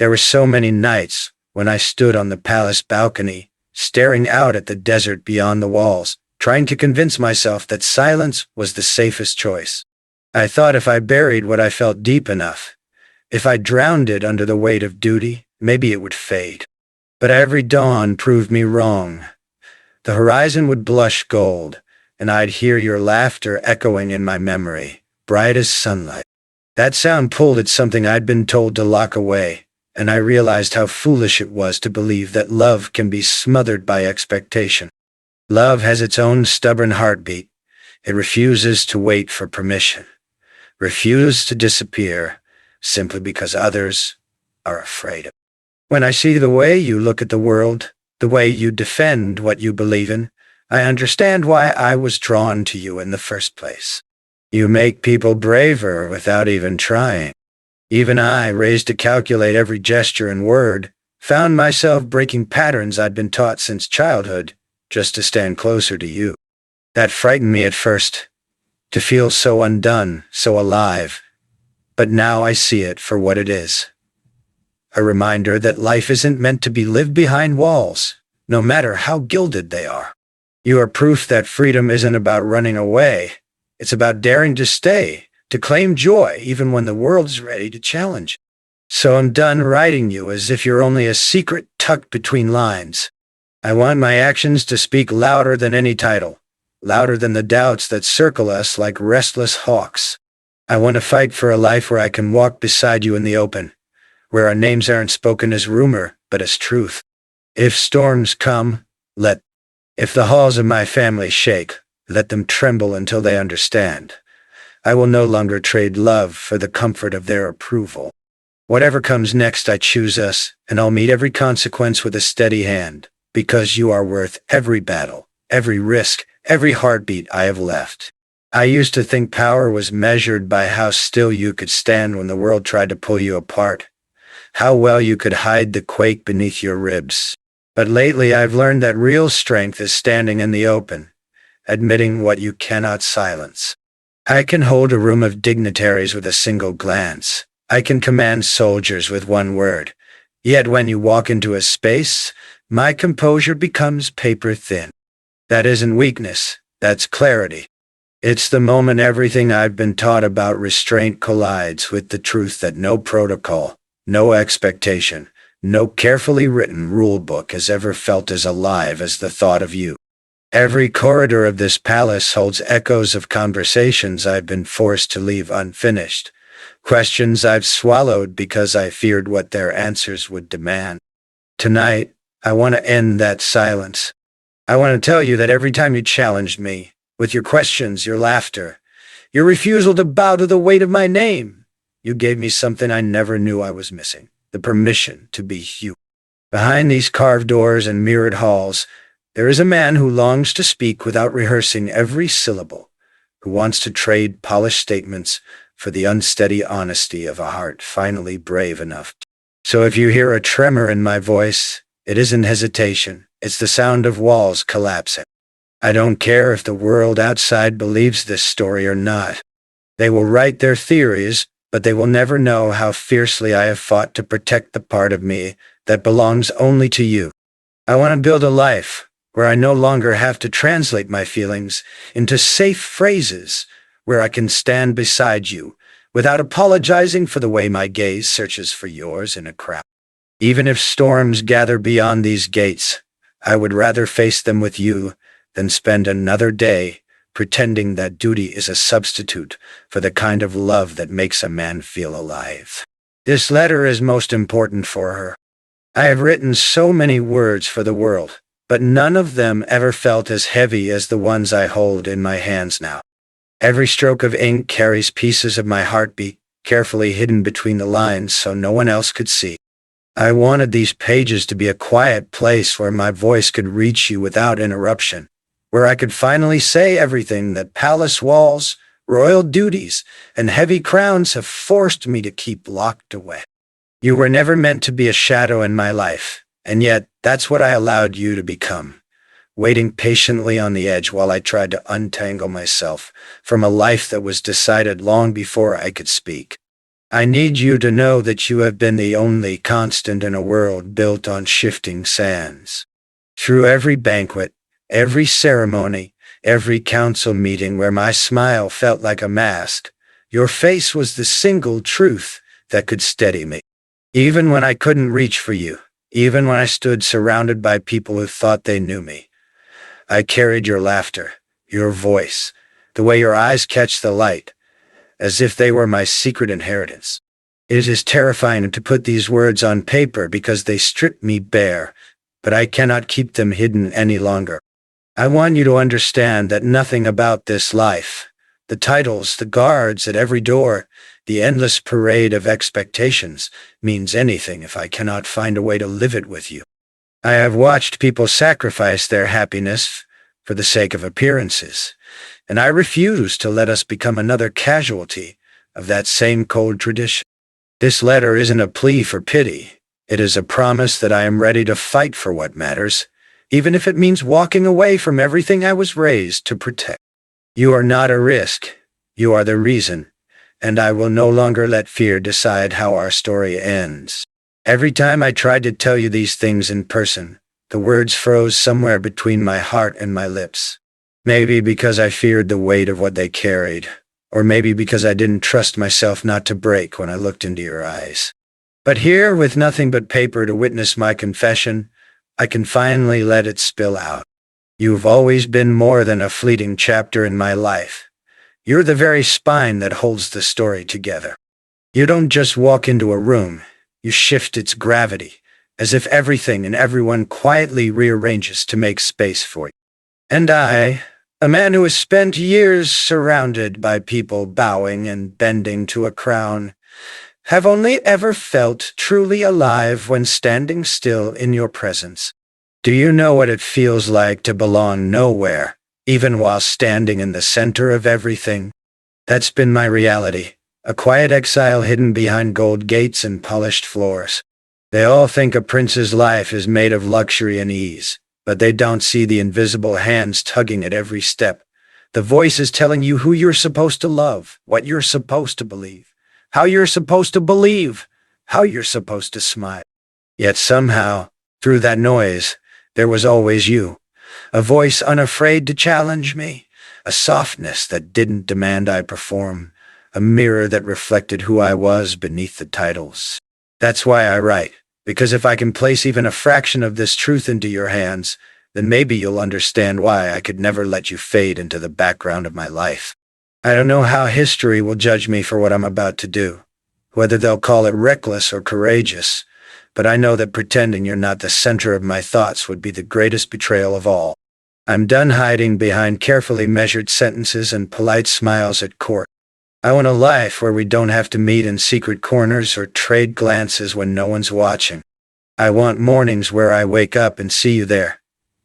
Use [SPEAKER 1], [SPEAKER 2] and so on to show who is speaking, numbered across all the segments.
[SPEAKER 1] There were so many nights when I stood on the palace balcony, staring out at the desert beyond the walls, trying to convince myself that silence was the safest choice. I thought if I buried what I felt deep enough, if I drowned it under the weight of duty, maybe it would fade. But every dawn proved me wrong. The horizon would blush gold, and I'd hear your laughter echoing in my memory, bright as sunlight. That sound pulled at something I'd been told to lock away, and I realized how foolish it was to believe that love can be smothered by expectation. Love has its own stubborn heartbeat. It refuses to wait for permission, refuses to disappear simply because others are afraid of it. When I see the way you look at the world, the way you defend what you believe in, I understand why I was drawn to you in the first place. You make people braver without even trying. Even I, raised to calculate every gesture and word, found myself breaking patterns I'd been taught since childhood just to stand closer to you. That frightened me at first, to feel so undone, so alive. But now I see it for what it is. A reminder that life isn't meant to be lived behind walls, no matter how gilded they are. You are proof that freedom isn't about running away. It's about daring to stay, to claim joy even when the world is ready to challenge. So I'm done writing you as if you're only a secret tucked between lines. I want my actions to speak louder than any title, louder than the doubts that circle us like restless hawks. I want to fight for a life where I can walk beside you in the open, where our names aren't spoken as rumor, but as truth. If storms come, if the halls of my family shake, let them tremble until they understand. I will no longer trade love for the comfort of their approval. Whatever comes next, I choose us, and I'll meet every consequence with a steady hand, because you are worth every battle, every risk, every heartbeat I have left. I used to think power was measured by how still you could stand when the world tried to pull you apart, how well you could hide the quake beneath your ribs. But lately I've learned that real strength is standing in the open, admitting what you cannot silence. I can hold a room of dignitaries with a single glance. I can command soldiers with one word. Yet when you walk into a space, my composure becomes paper thin. That isn't weakness, that's clarity. It's the moment everything I've been taught about restraint collides with the truth that no protocol, no expectation, no carefully written rule book has ever felt as alive as the thought of you. Every corridor of this palace holds echoes of conversations I've been forced to leave unfinished, questions I've swallowed because I feared what their answers would demand. Tonight, I want to end that silence. I want to tell you that every time you challenged me, with your questions, your laughter, your refusal to bow to the weight of my name, you gave me something I never knew I was missing, the permission to be you. Behind these carved doors and mirrored halls, there is a man who longs to speak without rehearsing every syllable, who wants to trade polished statements for the unsteady honesty of a heart finally brave enough. So if you hear a tremor in my voice, it isn't hesitation, it's the sound of walls collapsing. I don't care if the world outside believes this story or not. They will write their theories, but they will never know how fiercely I have fought to protect the part of me that belongs only to you. I want to build a life where I no longer have to translate my feelings into safe phrases, where I can stand beside you without apologizing for the way my gaze searches for yours in a crowd. Even if storms gather beyond these gates, I would rather face them with you than spend another day pretending that duty is a substitute for the kind of love that makes a man feel alive. This letter is most important for her. I have written so many words for the world, but none of them ever felt as heavy as the ones I hold in my hands now. Every stroke of ink carries pieces of my heartbeat, carefully hidden between the lines so no one else could see. I wanted these pages to be a quiet place where my voice could reach you without interruption, where I could finally say everything that palace walls, royal duties, and heavy crowns have forced me to keep locked away. You were never meant to be a shadow in my life, and yet that's what I allowed you to become, waiting patiently on the edge while I tried to untangle myself from a life that was decided long before I could speak. I need you to know that you have been the only constant in a world built on shifting sands. Through every banquet, every ceremony, every council meeting where my smile felt like a mask, your face was the single truth that could steady me. Even when I couldn't reach for you, even when I stood surrounded by people who thought they knew me, I carried your laughter, your voice, the way your eyes catch the light, as if they were my secret inheritance. It is terrifying to put these words on paper because they strip me bare, but I cannot keep them hidden any longer. I want you to understand that nothing about this life, the titles, the guards at every door, the endless parade of expectations, means anything if I cannot find a way to live it with you. I have watched people sacrifice their happiness for the sake of appearances, and I refuse to let us become another casualty of that same cold tradition. This letter isn't a plea for pity. It is a promise that I am ready to fight for what matters, even if it means walking away from everything I was raised to protect. You are not a risk. You are the reason, and I will no longer let fear decide how our story ends. Every time I tried to tell you these things in person, the words froze somewhere between my heart and my lips. Maybe because I feared the weight of what they carried, or maybe because I didn't trust myself not to break when I looked into your eyes. But here, with nothing but paper to witness my confession, I can finally let it spill out. You've always been more than a fleeting chapter in my life. You're the very spine that holds the story together. You don't just walk into a room, you shift its gravity, as if everything and everyone quietly rearranges to make space for you. And I, a man who has spent years surrounded by people bowing and bending to a crown, have only ever felt truly alive when standing still in your presence. Do you know what it feels like to belong nowhere, even while standing in the center of everything? That's been my reality, a quiet exile hidden behind gold gates and polished floors. They all think a prince's life is made of luxury and ease, but they don't see the invisible hands tugging at every step. The voices telling you who you're supposed to love, what you're supposed to believe, how you're supposed to believe, how you're supposed to smile. Yet somehow, through that noise, there was always you, a voice unafraid to challenge me, a softness that didn't demand I perform, a mirror that reflected who I was beneath the titles. That's why I write, because if I can place even a fraction of this truth into your hands, then maybe you'll understand why I could never let you fade into the background of my life. I don't know how history will judge me for what I'm about to do, whether they'll call it reckless or courageous, but I know that pretending you're not the center of my thoughts would be the greatest betrayal of all. I'm done hiding behind carefully measured sentences and polite smiles at court. I want a life where we don't have to meet in secret corners or trade glances when no one's watching. I want mornings where I wake up and see you there.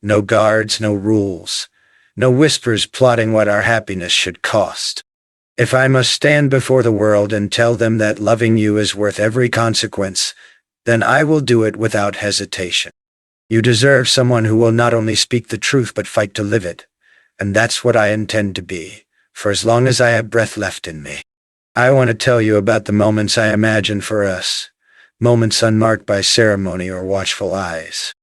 [SPEAKER 1] No guards, no rules, no whispers plotting what our happiness should cost. If I must stand before the world and tell them that loving you is worth every consequence, then I will do it without hesitation. You deserve someone who will not only speak the truth but fight to live it, and that's what I intend to be, for as long as I have breath left in me. I want to tell you about the moments I imagine for us, moments unmarked by ceremony or watchful eyes.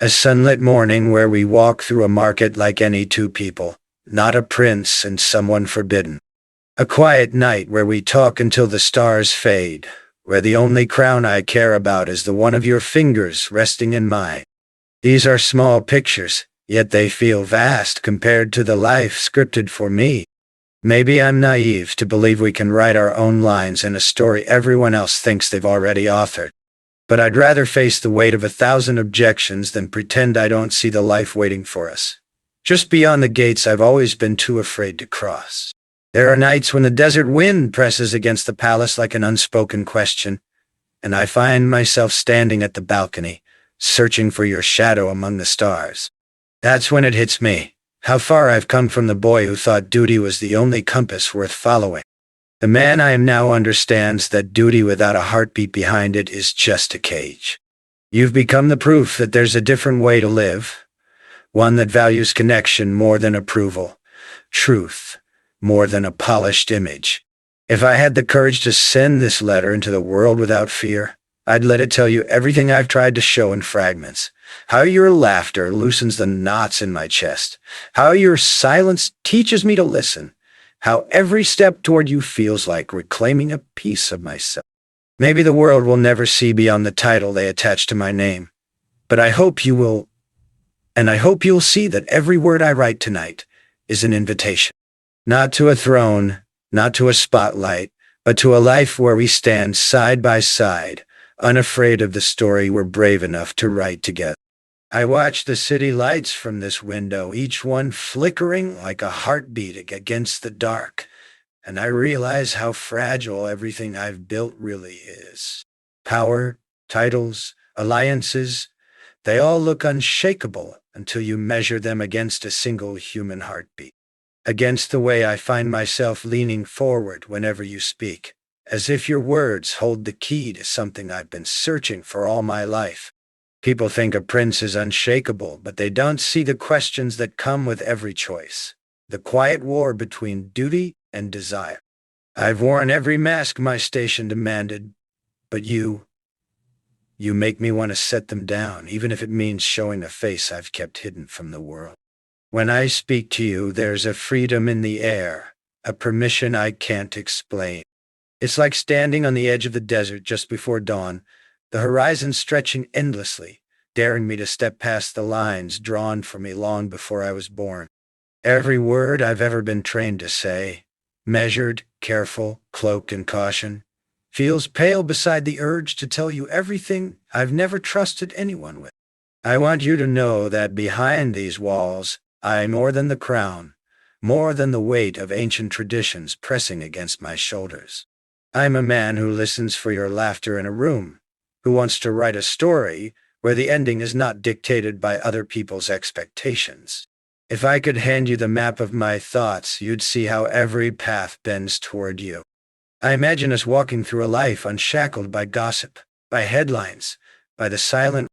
[SPEAKER 1] A sunlit morning where we walk through a market like any two people, not a prince and someone forbidden. A quiet night where we talk until the stars fade, where the only crown I care about is the one of your fingers resting in mine. These are small pictures, yet they feel vast compared to the life scripted for me. Maybe I'm naive to believe we can write our own lines in a story everyone else thinks they've already authored. But I'd rather face the weight of 1,000 objections than pretend I don't see the life waiting for us, just beyond the gates I've always been too afraid to cross. There are nights when the desert wind presses against the palace like an unspoken question, and I find myself standing at the balcony, searching for your shadow among the stars. That's when it hits me, how far I've come from the boy who thought duty was the only compass worth following. The man I am now understands that duty without a heartbeat behind it is just a cage. You've become the proof that there's a different way to live, one that values connection more than approval, truth more than a polished image. If I had the courage to send this letter into the world without fear, I'd let it tell you everything I've tried to show in fragments. How your laughter loosens the knots in my chest. How your silence teaches me to listen. How every step toward you feels like reclaiming a piece of myself. Maybe the world will never see beyond the title they attach to my name. But I hope you will, and I hope you'll see that every word I write tonight is an invitation. Not to a throne, not to a spotlight, but to a life where we stand side by side, unafraid of the story we're brave enough to write together. I watch the city lights from this window, each one flickering like a heartbeat against the dark, and I realize how fragile everything I've built really is. Power, titles, alliances, they all look unshakable until you measure them against a single human heartbeat. Against the way I find myself leaning forward whenever you speak, as if your words hold the key to something I've been searching for all my life. People think a prince is unshakable, but they don't see the questions that come with every choice. The quiet war between duty and desire. I've worn every mask my station demanded, but you make me want to set them down, even if it means showing a face I've kept hidden from the world. When I speak to you, there's a freedom in the air, a permission I can't explain. It's like standing on the edge of the desert just before dawn, the horizon stretching endlessly, daring me to step past the lines drawn for me long before I was born. Every word I've ever been trained to say, measured, careful, cloaked in caution, feels pale beside the urge to tell you everything I've never trusted anyone with. I want you to know that behind these walls, I'm more than the crown, more than the weight of ancient traditions pressing against my shoulders. I'm a man who listens for your laughter in a room, who wants to write a story where the ending is not dictated by other people's expectations. If I could hand you the map of my thoughts, you'd see how every path bends toward you. I imagine us walking through a life unshackled by gossip, by headlines, by the silent